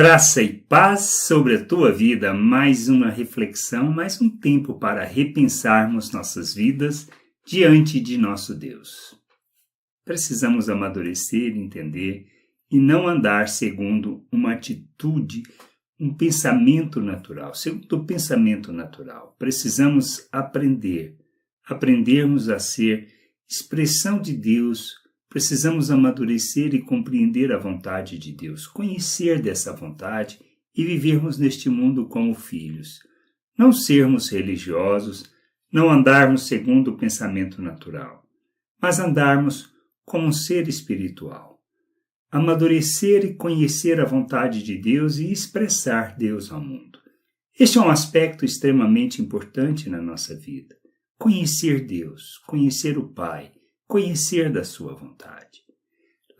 Graça e paz sobre a tua vida, mais uma reflexão, mais um tempo para repensarmos nossas vidas diante de nosso Deus. Precisamos amadurecer, entender e não andar segundo uma atitude, um pensamento natural, segundo o pensamento natural. Precisamos aprendermos a ser expressão de Deus. Precisamos amadurecer e compreender a vontade de Deus, conhecer dessa vontade e vivermos neste mundo como filhos. Não sermos religiosos, não andarmos segundo o pensamento natural, mas andarmos como um ser espiritual. Amadurecer e conhecer a vontade de Deus e expressar Deus ao mundo. Este é um aspecto extremamente importante na nossa vida. Conhecer Deus, conhecer o Pai, conhecer da sua vontade.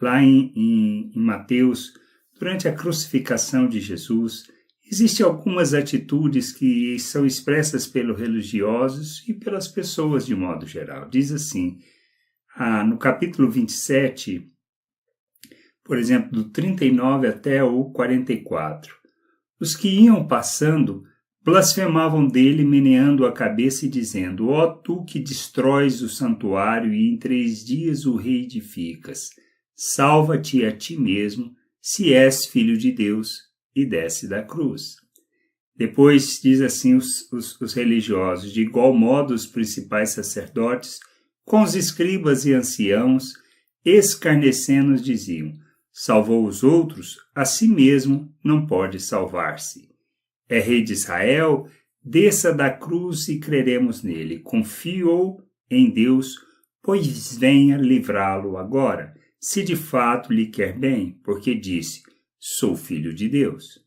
Lá em Mateus, durante a crucificação de Jesus, existem algumas atitudes que são expressas pelos religiosos e pelas pessoas de modo geral. Diz assim, no capítulo 27, por exemplo, do 39 até o 44, os que iam passando blasfemavam dele, meneando a cabeça e dizendo: Ó tu que destróis o santuário e em 3 dias o reedificas, salva-te a ti mesmo, se és filho de Deus, e desce da cruz. Depois diz assim os religiosos: de igual modo os principais sacerdotes, com os escribas e anciãos, escarnecendo diziam: salvou os outros, a si mesmo não pode salvar-se. É rei de Israel, desça da cruz e creremos nele. Confiou em Deus, pois venha livrá-lo agora, se de fato lhe quer bem, porque disse, sou filho de Deus.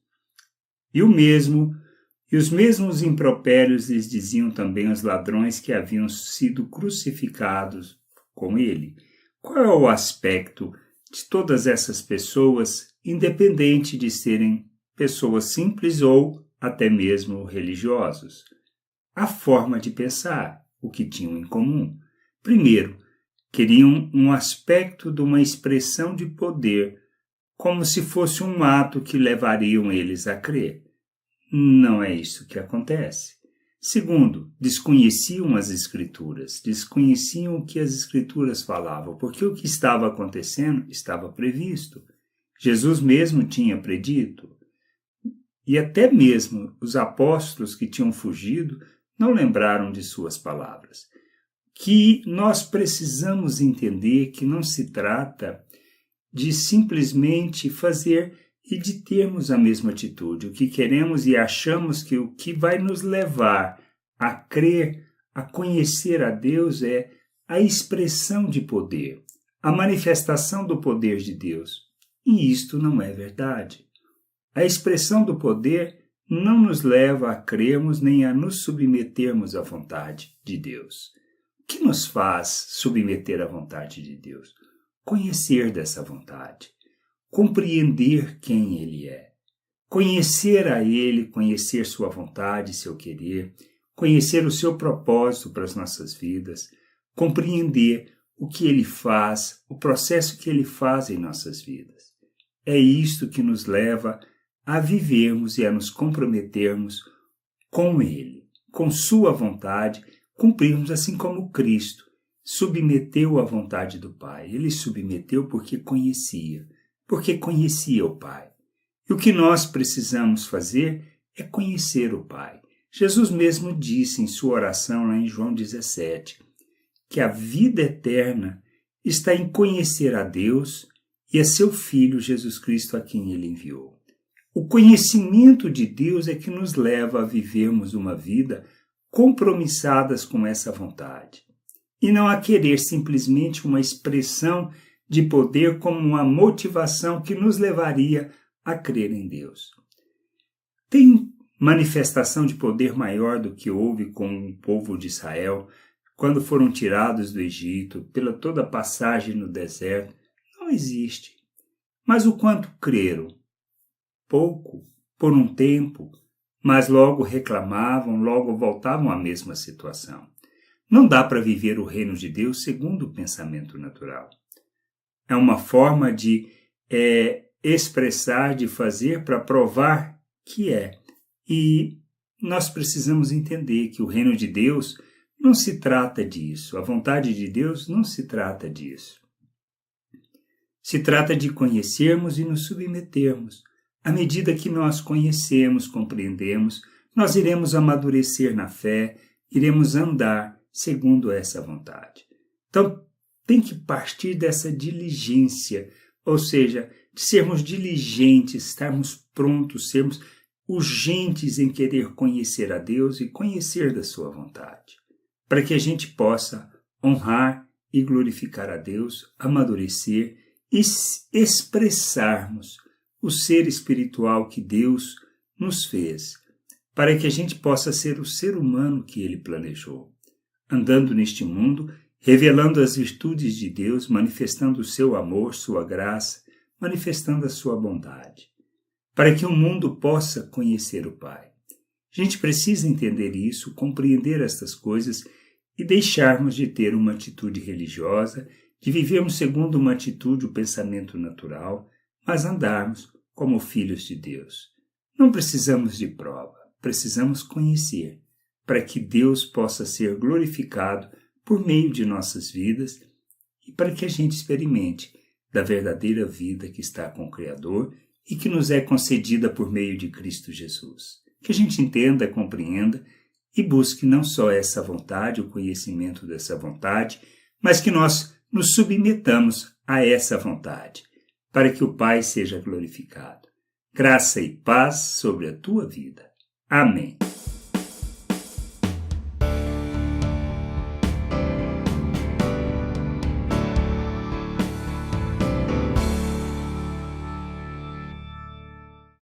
E os mesmos impropérios lhes diziam também os ladrões que haviam sido crucificados com ele. Qual é o aspecto de todas essas pessoas, independente de serem pessoas simples ou até mesmo religiosos? A forma de pensar, o que tinham em comum. Primeiro, queriam um aspecto de uma expressão de poder, como se fosse um ato que levariam eles a crer. Não é isso que acontece. Segundo, desconheciam as Escrituras, desconheciam o que as Escrituras falavam, porque o que estava acontecendo estava previsto. Jesus mesmo tinha predito. E até mesmo os apóstolos que tinham fugido não lembraram de suas palavras. Que nós precisamos entender que não se trata de simplesmente fazer e de termos a mesma atitude. O que queremos e achamos que o que vai nos levar a crer, a conhecer a Deus é a expressão de poder, a manifestação do poder de Deus. E isto não é verdade. A expressão do poder não nos leva a crermos nem a nos submetermos à vontade de Deus. O que nos faz submeter à vontade de Deus? Conhecer dessa vontade, compreender quem Ele é, conhecer a Ele, conhecer sua vontade, seu querer, conhecer o seu propósito para as nossas vidas, compreender o que Ele faz, o processo que Ele faz em nossas vidas. É isto que nos leva a vivermos e a nos comprometermos com Ele, com sua vontade, cumprirmos assim como Cristo submeteu à vontade do Pai. Ele submeteu porque conhecia o Pai. E o que nós precisamos fazer é conhecer o Pai. Jesus mesmo disse em sua oração lá em João 17, que a vida eterna está em conhecer a Deus e a seu Filho Jesus Cristo a quem Ele enviou. O conhecimento de Deus é que nos leva a vivermos uma vida compromissadas com essa vontade e não a querer simplesmente uma expressão de poder como uma motivação que nos levaria a crer em Deus. Tem manifestação de poder maior do que houve com o povo de Israel quando foram tirados do Egito, pela toda a passagem no deserto? Não existe. Mas o quanto creram? Pouco, por um tempo, mas logo reclamavam, logo voltavam à mesma situação. Não dá para viver o reino de Deus segundo o pensamento natural. É uma forma de expressar, de fazer para provar que é. E nós precisamos entender que o reino de Deus não se trata disso, a vontade de Deus não se trata disso. Se trata de conhecermos e nos submetermos. À medida que nós conhecemos, compreendemos, nós iremos amadurecer na fé, iremos andar segundo essa vontade. Então, tem que partir dessa diligência, ou seja, de sermos diligentes, estarmos prontos, sermos urgentes em querer conhecer a Deus e conhecer da sua vontade, para que a gente possa honrar e glorificar a Deus, amadurecer e expressarmos o ser espiritual que Deus nos fez, para que a gente possa ser o ser humano que Ele planejou, andando neste mundo, revelando as virtudes de Deus, manifestando o seu amor, sua graça, manifestando a sua bondade, para que o mundo possa conhecer o Pai. A gente precisa entender isso, compreender estas coisas e deixarmos de ter uma atitude religiosa, de vivermos segundo uma atitude, o pensamento natural, mas andarmos como filhos de Deus. Não precisamos de prova, precisamos conhecer, para que Deus possa ser glorificado por meio de nossas vidas e para que a gente experimente da verdadeira vida que está com o Criador e que nos é concedida por meio de Cristo Jesus. Que a gente entenda, compreenda e busque não só essa vontade, o conhecimento dessa vontade, mas que nós nos submetamos a essa vontade, para que o Pai seja glorificado. Graça e paz sobre a tua vida. Amém.